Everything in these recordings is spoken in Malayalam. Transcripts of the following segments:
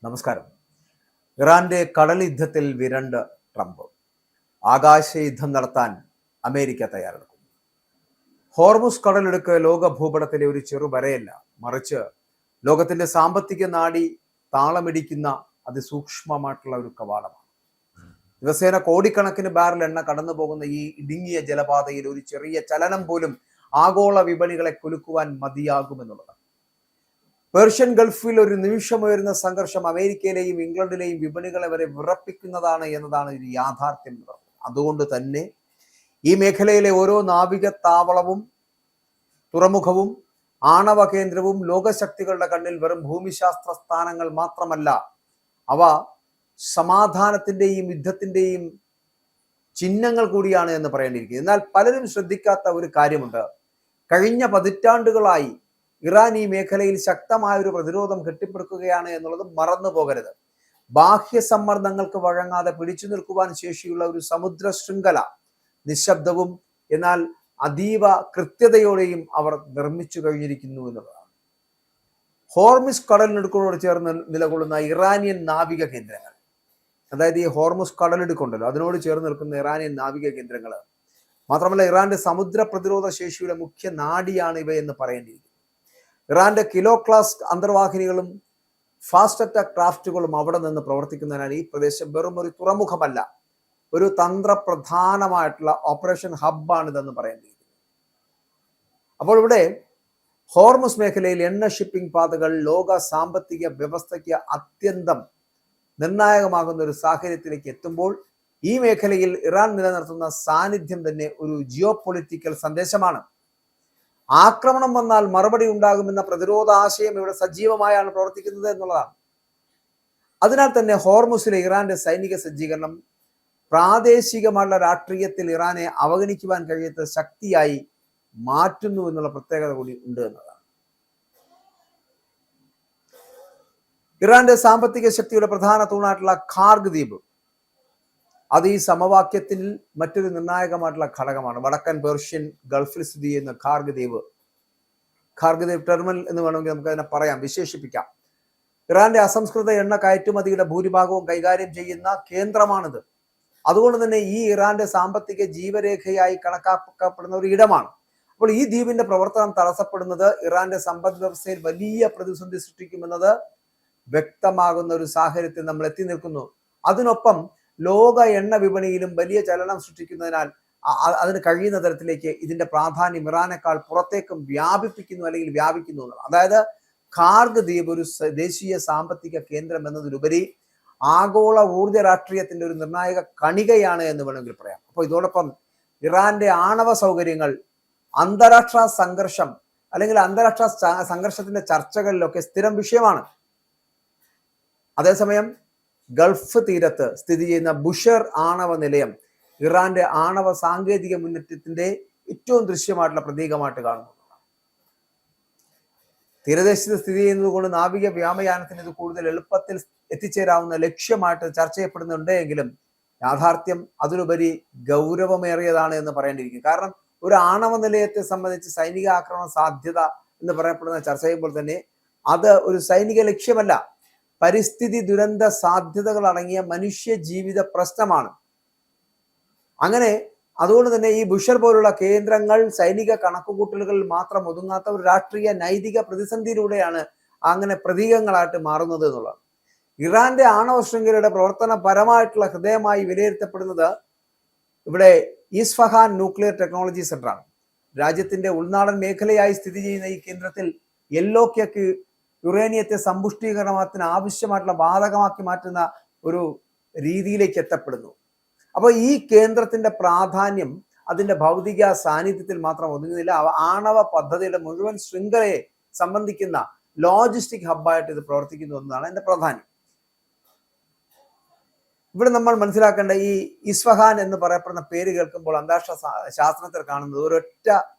നമസ്കാരം. ഇറാന്റെ കടൽ യുദ്ധത്തിൽ വിരണ്ട് ട്രംപ്. ആകാശ യുദ്ധം നടത്താൻ അമേരിക്ക തയ്യാറെടുക്കുന്നു. ഹോർമുസ് കടലിടുക്ക് ലോക ഭൂപടത്തിലെ ഒരു ചെറുവരയല്ല, മറിച്ച് ലോകത്തിന്റെ സാമ്പത്തിക നാഡി താളമിടിക്കുന്ന അതിസൂക്ഷ്മമായിട്ടുള്ള ഒരു കവാടമാണ്. ദിവസേന കോടിക്കണക്കിന് ബാരൽ എണ്ണ കടന്നു പോകുന്ന ഈ ഇടുങ്ങിയ ജലപാതയിൽ ഒരു ചെറിയ ചലനം പോലും ആഗോള വിപണികളെ കുലുക്കുവാൻ മതിയാകുമെന്നുള്ളതാണ്. പേർഷ്യൻ ഗൾഫിൽ ഒരു നിമിഷമുയരുന്ന സംഘർഷം അമേരിക്കയിലെയും ഇംഗ്ലണ്ടിലെയും വിപണികളെ വരെ വിറപ്പിക്കുന്നതാണ് എന്നതാണ് ഒരു യാഥാർത്ഥ്യം. അതുകൊണ്ട് തന്നെ ഈ മേഖലയിലെ ഓരോ നാവിക താവളവും തുറമുഖവും ആണവ കേന്ദ്രവും ലോകശക്തികളുടെ കണ്ണിൽ വെറും ഭൂമിശാസ്ത്ര സ്ഥാനങ്ങൾ മാത്രമല്ല, അവ സമാധാനത്തിന്റെയും യുദ്ധത്തിന്റെയും ചിഹ്നങ്ങൾ കൂടിയാണ് എന്ന് പറയേണ്ടിയിരിക്കുന്നത്. എന്നാൽ പലരും ശ്രദ്ധിക്കാത്ത ഒരു കാര്യമുണ്ട്. കഴിഞ്ഞ പതിറ്റാണ്ടുകളായി ഇറാൻ ഈ മേഖലയിൽ ശക്തമായ ഒരു പ്രതിരോധം കെട്ടിപ്പടുക്കുകയാണ് എന്നുള്ളത് മറന്നു പോകരുത്. ബാഹ്യ സമ്മർദ്ദങ്ങൾക്ക് വഴങ്ങാതെ പിടിച്ചു നിൽക്കുവാൻ ശേഷിയുള്ള ഒരു സമുദ്ര ശൃംഖല നിശബ്ദവും എന്നാൽ അതീവ കൃത്യതയോടെയും അവർ നിർമ്മിച്ചു കഴിഞ്ഞിരിക്കുന്നു എന്നുള്ളതാണ്. ഹോർമുസ് കടലിടുക്കോട് ചേർന്ന് നിലകൊള്ളുന്ന ഇറാനിയൻ നാവിക കേന്ദ്രങ്ങൾ, അതായത് ഈ ഹോർമുസ് കടലിടുക്കുണ്ടല്ലോ, അതിനോട് ചേർന്ന് നിൽക്കുന്ന ഇറാനിയൻ നാവിക കേന്ദ്രങ്ങൾ മാത്രമല്ല, ഇറാന്റെ സമുദ്ര പ്രതിരോധ ശേഷിയുടെ മുഖ്യ നാഡിയാണ് ഇവയെന്ന് പറയേണ്ടിയിരിക്കുന്നു. ഇറാന്റെ കിലോ ക്ലാസ് അന്തർവാഹിനികളും ഫാസ്റ്റ് അറ്റാക്ക് ക്രാഫ്റ്റുകളും അവിടെ നിന്ന് പ്രവർത്തിക്കുന്നതിനാൽ ഈ പ്രദേശം വെറും ഒരു തുറമുഖമല്ല, ഒരു തന്ത്രപ്രധാനമായിട്ടുള്ള ഓപ്പറേഷൻ ഹബ്ബാണിതെന്ന് പറയേണ്ടിയിരിക്കുന്നു. അപ്പോൾ ഇവിടെ ഹോർമുസ് മേഖലയിൽ എണ്ണ ഷിപ്പിംഗ് പാതകൾ ലോക സാമ്പത്തിക വ്യവസ്ഥയ്ക്ക് അത്യന്തം നിർണായകമാകുന്ന ഒരു സാഹചര്യത്തിലേക്ക് എത്തുമ്പോൾ ഈ മേഖലയിൽ ഇറാൻ നിലനിർത്തുന്ന സാന്നിധ്യം തന്നെ ഒരു ജിയോ പൊളിറ്റിക്കൽ സന്ദേശമാണ്. ആക്രമണം വന്നാൽ മറുപടി ഉണ്ടാകുമെന്ന പ്രതിരോധ ആശയം ഇവിടെ സജീവമായാണ് പ്രവർത്തിക്കുന്നത് എന്നുള്ളതാണ്. അതിനാൽ തന്നെ ഹോർമുസിലെ ഇറാന്റെ സൈനിക സജ്ജീകരണം പ്രാദേശികമായുള്ള രാഷ്ട്രീയത്തിൽ ഇറാനെ അവഗണിക്കുവാൻ കഴിയാത്ത ശക്തിയായി മാറ്റുന്നു എന്നുള്ള പ്രത്യേകത കൂടി ഉണ്ട് എന്നതാണ്. ഇറാന്റെ സാമ്പത്തിക ശക്തിയുടെ പ്രധാന തൂണായിട്ടുള്ള ഖാർഗ് ദ്വീപ്, അത് ഈ സമവാക്യത്തിൽ മറ്റൊരു നിർണായകമായിട്ടുള്ള ഘടകമാണ്. വടക്കൻ പേർഷ്യൻ ഗൾഫിൽ സ്ഥിതി ചെയ്യുന്ന ഖാർഗ് ദ്വീപ് ടെർമിനൽ എന്ന് വേണമെങ്കിൽ നമുക്ക് അതിനെ പറയാം, വിശേഷിപ്പിക്കാം. ഇറാന്റെ അസംസ്കൃത എണ്ണ കയറ്റുമതിയുടെ ഭൂരിഭാഗവും കൈകാര്യം ചെയ്യുന്ന കേന്ദ്രമാണിത്. അതുകൊണ്ട് തന്നെ ഈ ഇറാന്റെ സാമ്പത്തിക ജീവരേഖയായി കണക്കാക്കപ്പെടുന്ന ഒരു ഇടമാണ്. അപ്പോൾ ഈ ദ്വീപിന്റെ പ്രവർത്തനം തടസ്സപ്പെടുന്നത് ഇറാന്റെ സമ്പദ് വ്യവസ്ഥയിൽ വലിയ പ്രതിസന്ധി സൃഷ്ടിക്കുമെന്നത് വ്യക്തമാകുന്ന ഒരു സാഹചര്യത്തിൽ നമ്മൾ എത്തി നിൽക്കുന്നു. അതിനൊപ്പം ലോക എണ്ണ വിപണിയിലും വലിയ ചലനം സൃഷ്ടിക്കുന്നതിനാൽ അതിന് കഴിയുന്ന തരത്തിലേക്ക് ഇതിന്റെ പ്രാധാന്യം ഇറാനേക്കാൾ പുറത്തേക്കും വ്യാപിപ്പിക്കുന്നു അല്ലെങ്കിൽ വ്യാപിക്കുന്നു എന്നുള്ളത്. അതായത് ഖാർഗ് ദ്വീപ് ഒരു ദേശീയ സാമ്പത്തിക കേന്ദ്രം എന്നതിലുപരി ആഗോള ഊർജ രാഷ്ട്രീയത്തിന്റെ ഒരു നിർണായക കണികയാണ് എന്ന് വേണമെങ്കിൽ പറയാം. അപ്പോൾ ഇതോടൊപ്പം ഇറാന്റെ ആണവ സൗകര്യങ്ങൾ അന്താരാഷ്ട്ര സംഘർഷം അല്ലെങ്കിൽ അന്താരാഷ്ട്ര സംഘർഷത്തിന്റെ ചർച്ചകളിലൊക്കെ സ്ഥിരം വിഷയമാണ്. അതേസമയം ഗൾഫ് തീരത്ത് സ്ഥിതി ചെയ്യുന്ന ബുഷർ ആണവ നിലയം ഇറാന്റെ ആണവ സാങ്കേതിക മുന്നേറ്റത്തിന്റെ ഏറ്റവും ദൃശ്യമായിട്ടുള്ള പ്രതീകമായിട്ട് കാണുന്നു. തീരദേശത്ത് സ്ഥിതി ചെയ്യുന്നത് കൊണ്ട് നാവിക വ്യോമയാനത്തിന് ഇത് കൂടുതൽ എളുപ്പത്തിൽ എത്തിച്ചേരാവുന്ന ലക്ഷ്യമായിട്ട് ചർച്ച ചെയ്യപ്പെടുന്നുണ്ട് എങ്കിലും യാഥാർത്ഥ്യം അതിലുപരി ഗൗരവമേറിയതാണ് എന്ന് പറയേണ്ടിയിരിക്കും. കാരണം ഒരു ആണവ നിലയത്തെ സംബന്ധിച്ച് സൈനിക ആക്രമണ സാധ്യത എന്ന് പറയപ്പെടുന്ന ചർച്ച ചെയ്യുമ്പോൾ തന്നെ അത് ഒരു സൈനിക ലക്ഷ്യമല്ല, പരിസ്ഥിതി ദുരന്ത സാധ്യതകൾ അടങ്ങിയ മനുഷ്യ ജീവിത പ്രശ്നമാണ്. അങ്ങനെ അതുകൊണ്ട് തന്നെ ഈ ബുഷർ പോലുള്ള കേന്ദ്രങ്ങൾ സൈനിക കണക്കുകൂട്ടലുകളിൽ മാത്രം ഒതുങ്ങാത്ത ഒരു രാഷ്ട്രീയ നൈതിക പ്രതിസന്ധിയിലൂടെയാണ് അങ്ങനെ പ്രതീകങ്ങളായിട്ട് മാറുന്നത് എന്നുള്ളതാണ്. ഇറാന്റെ ആണവ ശൃംഖലയുടെ പ്രവർത്തനപരമായിട്ടുള്ള ഹൃദയമായി വിലയിരുത്തപ്പെടുന്നത് ഇവിടെ ഇസ്ഫഹാൻ ന്യൂക്ലിയർ ടെക്നോളജി സെന്ററാണ്. രാജ്യത്തിന്റെ ഉൾനാടൻ മേഖലയായി സ്ഥിതി ചെയ്യുന്ന ഈ കേന്ദ്രത്തിൽ എല്ലോക്കയ്ക്ക് യുറേനിയത്തെ സമ്പുഷ്ടീകരണത്തിന് ആവശ്യമായിട്ടുള്ള വാതകമാക്കി മാറ്റുന്ന ഒരു രീതിയിലേക്ക് എത്തപ്പെടുന്നു. അപ്പോൾ ഈ കേന്ദ്രത്തിന്റെ പ്രാധാന്യം അതിന്റെ ഭൗതിക സാന്നിധ്യത്തിൽ മാത്രം ഒതുങ്ങുന്നില്ല, ആണവ പദ്ധതിയുടെ മുഴുവൻ ശൃംഖലയെ സംബന്ധിക്കുന്ന ലോജിസ്റ്റിക് ഹബ്ബായിട്ട് ഇത് പ്രവർത്തിക്കുന്നു എന്നതാണ് അതിന്റെ പ്രാധാന്യം. ഇവിടെ നമ്മൾ മനസ്സിലാക്കേണ്ട ഈ ഇസ്ഫഹാൻ എന്ന് പറയപ്പെടുന്ന പേര് കേൾക്കുമ്പോൾ അന്താരാഷ്ട്ര ശാസ്ത്രത്തിൽ കാണുന്നത് ഒരൊറ്റ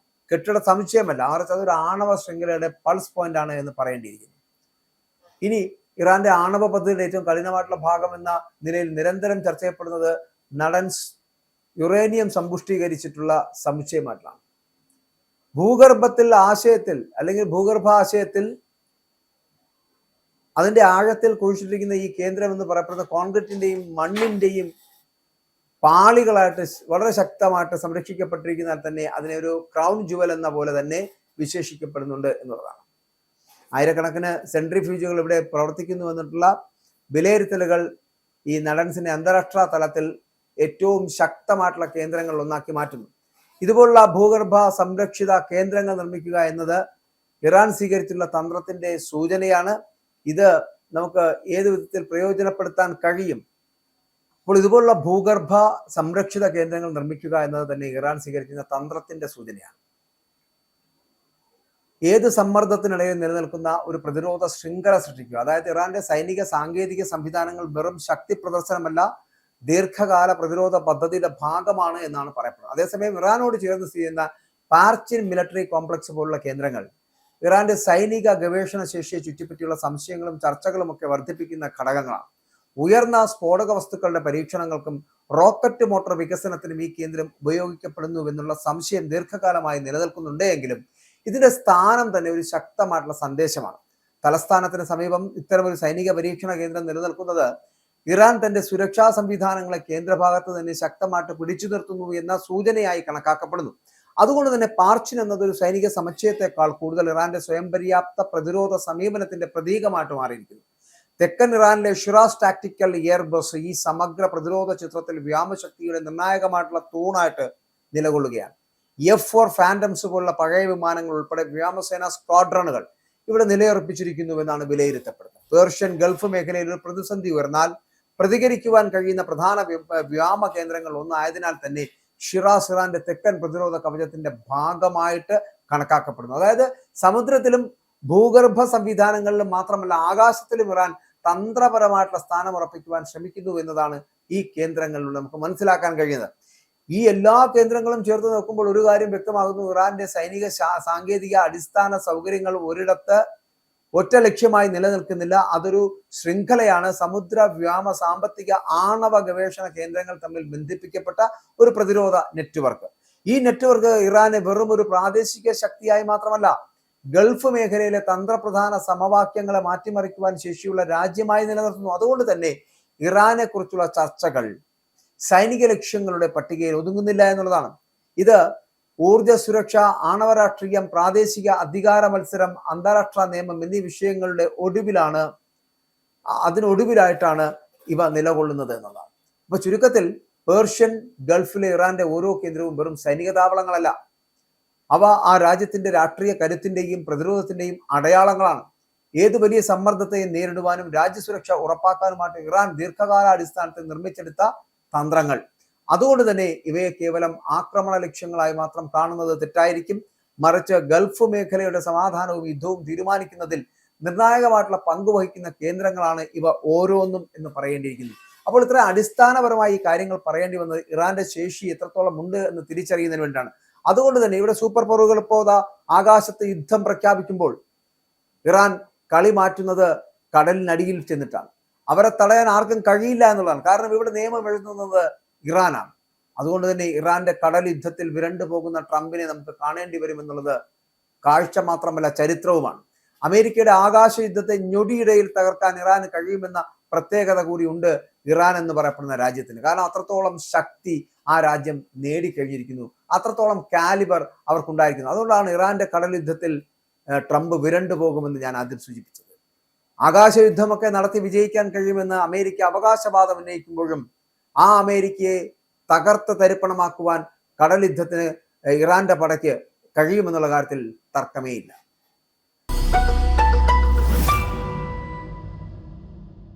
കെട്ടിട സമുച്ചയമല്ല, മറിച്ച് അതൊരു ആണവ ശൃംഖലയുടെ പൾസ് പോയിന്റ് ആണ് എന്ന് പറയേണ്ടിയിരിക്കുന്നു. ഇനി ഇറാന്റെ ആണവ പദ്ധതിയുടെ ഏറ്റവും കഠിനമായിട്ടുള്ള ഭാഗം എന്ന നിലയിൽ നിരന്തരം ചർച്ച ചെയ്യപ്പെടുന്നത് നടൻസ് യുറേനിയം സമ്പുഷ്ടീകരിച്ചിട്ടുള്ള സമുച്ചയമായിട്ടാണ്. ഭൂഗർഭത്തിൽ ആശയത്തിൽ അല്ലെങ്കിൽ ഭൂഗർഭ ആശയത്തിൽ അതിന്റെ ആഴത്തിൽ കുഴിച്ചിട്ടിരിക്കുന്ന ഈ കേന്ദ്രം എന്ന് പറയപ്പെടുന്ന കോൺക്രീറ്റിന്റെയും മണ്ണിന്റെയും പാളികളായിട്ട് വളരെ ശക്തമായിട്ട് സംരക്ഷിക്കപ്പെട്ടിരിക്കുന്നതിനാൽ തന്നെ അതിനെ ഒരു ക്രൗൺ ജുവൽ എന്ന പോലെ തന്നെ വിശേഷിക്കപ്പെടുന്നുണ്ട് എന്നുള്ളതാണ്. ആയിരക്കണക്കിന് സെൻട്രിഫ്യൂജുകൾ ഇവിടെ പ്രവർത്തിക്കുന്നു എന്നിട്ടുള്ള വിലയിരുത്തലുകൾ ഈ നടൻസിനെ അന്താരാഷ്ട്ര തലത്തിൽ ഏറ്റവും ശക്തമായിട്ടുള്ള കേന്ദ്രങ്ങളിൽ ഒന്നാക്കി മാറ്റുന്നു. ഇതുപോലുള്ള ഭൂഗർഭ സംരക്ഷിത കേന്ദ്രങ്ങൾ നിർമ്മിക്കുക എന്നത് ഇറാൻ സ്വീകരിച്ചുള്ള തന്ത്രത്തിന്റെ സൂചനയാണ്. ഇത് നമുക്ക് ഏത് വിധത്തിൽ പ്രയോജനപ്പെടുത്താൻ കഴിയും? അപ്പോൾ ഇതുപോലുള്ള ഭൂഗർഭ സംരക്ഷിത കേന്ദ്രങ്ങൾ നിർമ്മിക്കുക എന്നത് തന്നെ ഇറാൻ സ്വീകരിക്കുന്ന തന്ത്രത്തിന്റെ സൂചനയാണ്. ഏത് സമ്മർദ്ദത്തിനിടയിൽ നിലനിൽക്കുന്ന ഒരു പ്രതിരോധ ശൃംഖല സൃഷ്ടിക്കുക. അതായത് ഇറാന്റെ സൈനിക സാങ്കേതിക സംവിധാനങ്ങൾ വെറും ശക്തി പ്രദർശനമല്ല, ദീർഘകാല പ്രതിരോധ പദ്ധതിയുടെ ഭാഗമാണ് എന്നാണ് പറയപ്പെടുന്നത്. അതേസമയം ഇറാനോട് ചേർന്ന് സ്ഥിതി ചെയ്യുന്ന പാർച്ചിൻ മിലിറ്ററി കോംപ്ലക്സ് പോലുള്ള കേന്ദ്രങ്ങൾ ഇറാന്റെ സൈനിക ഗവേഷണ ശേഷിയെ ചുറ്റിപ്പറ്റിയുള്ള സംശയങ്ങളും ചർച്ചകളും ഒക്കെ വർദ്ധിപ്പിക്കുന്ന ഘടകങ്ങളാണ്. ഉയർന്ന സ്ഫോടക വസ്തുക്കളുടെ പരീക്ഷണങ്ങൾക്കും റോക്കറ്റ് മോട്ടോർ വികസനത്തിനും ഈ കേന്ദ്രം ഉപയോഗിക്കപ്പെടുന്നുവെന്നുള്ള സംശയം ദീർഘകാലമായി നിലനിൽക്കുന്നുണ്ട് എങ്കിലും ഇതിന്റെ സ്ഥാനം തന്നെ ഒരു ശക്തമായിട്ടുള്ള സന്ദേശമാണ്. തലസ്ഥാനത്തിന് സമീപം ഇത്തരമൊരു സൈനിക പരീക്ഷണ കേന്ദ്രം നിലനിൽക്കുന്നത് ഇറാൻ തന്റെ സുരക്ഷാ സംവിധാനങ്ങളെ കേന്ദ്രഭാഗത്ത് തന്നെ ശക്തമായിട്ട് പിടിച്ചു നിർത്തുന്നു എന്ന സൂചനയായി കണക്കാക്കപ്പെടുന്നു. അതുകൊണ്ട് തന്നെ പാർച്ചിൻ എന്നത് ഒരു സൈനിക സമുച്ചയത്തെക്കാൾ കൂടുതൽ ഇറാന്റെ സ്വയം പര്യാപ്ത പ്രതിരോധ സമീപനത്തിന്റെ പ്രതീകമായിട്ട് മാറിയിരിക്കുന്നു. തെക്കൻ ഇറാനിലെ ഷിറാസ് ടാക്ടിക്കൽ എയർബസ് ഈ സമഗ്ര പ്രതിരോധ ചിത്രത്തിൽ വ്യോമശക്തിയുടെ നിർണായകമായിട്ടുള്ള തൂണായിട്ട് നിലകൊള്ളുകയാണ്. F-4 ഫാൻഡംസ് പോലുള്ള പഴയ വിമാനങ്ങൾ ഉൾപ്പെടെ വ്യോമസേന സ്ക്വാഡ്രണുകൾ ഇവിടെ നിലയുറപ്പിച്ചിരിക്കുന്നുവെന്നാണ് വിലയിരുത്തപ്പെടുന്നത്. പേർഷ്യൻ ഗൾഫ് മേഖലയിൽ ഒരു പ്രതിസന്ധി ഉയർന്നാൽ പ്രതികരിക്കുവാൻ കഴിയുന്ന പ്രധാന വ്യോമ കേന്ദ്രങ്ങൾ ഒന്നായതിനാൽ തന്നെ ഷിറാസ് ഇറാന്റെ തെക്കൻ പ്രതിരോധ കവചത്തിന്റെ ഭാഗമായിട്ട് കണക്കാക്കപ്പെടുന്നു. അതായത് സമുദ്രത്തിലും ഭൂഗർഭ സംവിധാനങ്ങളിലും മാത്രമല്ല ആകാശത്തിലും ഇറാൻ തന്ത്രപരമായിട്ടുള്ള സ്ഥാനം ഉറപ്പിക്കുവാൻ ശ്രമിക്കുന്നു എന്നതാണ് ഈ കേന്ദ്രങ്ങളിലൂടെ നമുക്ക് മനസ്സിലാക്കാൻ കഴിയുന്നത്. ഈ എല്ലാ കേന്ദ്രങ്ങളും ചേർത്ത് നോക്കുമ്പോൾ ഒരു കാര്യം വ്യക്തമാകുന്നു: ഇറാന്റെ സൈനിക സാങ്കേതിക അടിസ്ഥാന സൗകര്യങ്ങൾ ഒരിടത്ത് ഒറ്റ ലക്ഷ്യമായി നിലനിൽക്കുന്നില്ല. അതൊരു ശൃംഖലയാണ്. സമുദ്ര, വ്യോമ, സാമ്പത്തിക, ആണവ ഗവേഷണ കേന്ദ്രങ്ങൾ തമ്മിൽ ബന്ധിപ്പിക്കപ്പെട്ട ഒരു പ്രതിരോധ നെറ്റ്വർക്ക്. ഈ നെറ്റ്വർക്ക് ഇറാനെ വെറും ഒരു പ്രാദേശിക ശക്തിയായി മാത്രമല്ല, ഗൾഫ് മേഖലയിലെ തന്ത്രപ്രധാന സമവാക്യങ്ങളെ മാറ്റിമറിക്കുവാൻ ശേഷിയുള്ള രാജ്യമായി നിലനിർത്തുന്നു. അതുകൊണ്ട് തന്നെ ഇറാനെ കുറിച്ചുള്ള ചർച്ചകൾ സൈനിക ലക്ഷ്യങ്ങളുടെ പട്ടികയിൽ ഒതുങ്ങുന്നില്ല എന്നുള്ളതാണ്. ഇത് ഊർജ സുരക്ഷ, ആണവ രാഷ്ട്രീയം, പ്രാദേശിക അധികാര മത്സരം, അന്താരാഷ്ട്ര നിയമം എന്നീ വിഷയങ്ങളുടെ അതിനൊടുവിലായിട്ടാണ് ഇവ നിലകൊള്ളുന്നത് എന്നുള്ളതാണ്. അപ്പൊ ചുരുക്കത്തിൽ പേർഷ്യൻ ഗൾഫിലെ ഇറാന്റെ ഓരോ കേന്ദ്രവും വെറും സൈനിക താവളങ്ങളല്ല, അവ ആ രാജ്യത്തിന്റെ രാഷ്ട്രീയ കരുത്തിന്റെയും പ്രതിരോധത്തിന്റെയും അടയാളങ്ങളാണ്. ഏത് വലിയ സമ്മർദ്ദത്തെയും നേരിടുവാനും രാജ്യസുരക്ഷ ഉറപ്പാക്കാനുമായിട്ട് ഇറാൻ ദീർഘകാലാടിസ്ഥാനത്തിൽ നിർമ്മിച്ചെടുത്ത തന്ത്രങ്ങൾ. അതുകൊണ്ട് തന്നെ ഇവയെ കേവലം ആക്രമണ ലക്ഷ്യങ്ങളായി മാത്രം കാണുന്നത് തെറ്റായിരിക്കും. മറിച്ച് ഗൾഫ് മേഖലയുടെ സമാധാനവും യുദ്ധവും തീരുമാനിക്കുന്നതിൽ നിർണായകമായിട്ടുള്ള പങ്കുവഹിക്കുന്ന കേന്ദ്രങ്ങളാണ് ഇവ ഓരോന്നും എന്ന് പറയേണ്ടിയിരിക്കുന്നു. അപ്പോൾ ഇത്ര അടിസ്ഥാനപരമായി ഈ കാര്യങ്ങൾ പറയേണ്ടി വന്നത് ഇറാന്റെ ശേഷി എത്രത്തോളം ഉണ്ട് എന്ന് തിരിച്ചറിയുന്നതിന് വേണ്ടിയാണ്. അതുകൊണ്ട് തന്നെ ഇവിടെ സൂപ്പർ പവറുകൾ ഇപ്പോൾ ആകാശത്ത് യുദ്ധം പ്രഖ്യാപിക്കുമ്പോൾ ഇറാൻ കളി മാറ്റുന്നത് കടലിനടിയിൽ ചെന്നിട്ടാണ്. അവരെ തടയാൻ ആർക്കും കഴിയില്ല എന്നുള്ളതാണ്. കാരണം ഇവിടെ നിയമം എഴുതുന്നത് ഇറാനാണ്. അതുകൊണ്ട് തന്നെ ഇറാന്റെ കടൽ യുദ്ധത്തിൽ വിരണ്ടു പോകുന്ന ട്രംപിനെ നമുക്ക് കാണേണ്ടി വരുമെന്നുള്ളത് കാഴ്ച മാത്രമല്ല, ചരിത്രവുമാണ്. അമേരിക്കയുടെ ആകാശ യുദ്ധത്തെ ഞൊടിയിടയിൽ തകർക്കാൻ ഇറാന് കഴിയുമെന്ന പ്രത്യേകത കൂടി ഉണ്ട് ഇറാൻ എന്ന് പറയപ്പെടുന്ന രാജ്യത്തിന്. കാരണം അത്രത്തോളം ശക്തി ആ രാജ്യം നേടിക്കഴിഞ്ഞിരിക്കുന്നു, അത്രത്തോളം കാലിബർ അവർക്കുണ്ടായിരിക്കുന്നു. അതുകൊണ്ടാണ് ഇറാന്റെ കടൽ യുദ്ധത്തിൽ ട്രംപ് വിരണ്ടു പോകുമെന്ന് ഞാൻ ആദ്യം സൂചിപ്പിച്ചത്. ആകാശ യുദ്ധമൊക്കെ നടത്തി വിജയിക്കാൻ കഴിയുമെന്ന് അമേരിക്ക അവകാശവാദം ഉന്നയിക്കുമ്പോഴും ആ അമേരിക്കയെ തകർത്ത് തരിപ്പണമാക്കുവാൻ കടൽ യുദ്ധത്തിന് ഇറാന്റെ പടയ്ക്ക് കഴിയുമെന്നുള്ള കാര്യത്തിൽ തർക്കമേ ഇല്ല.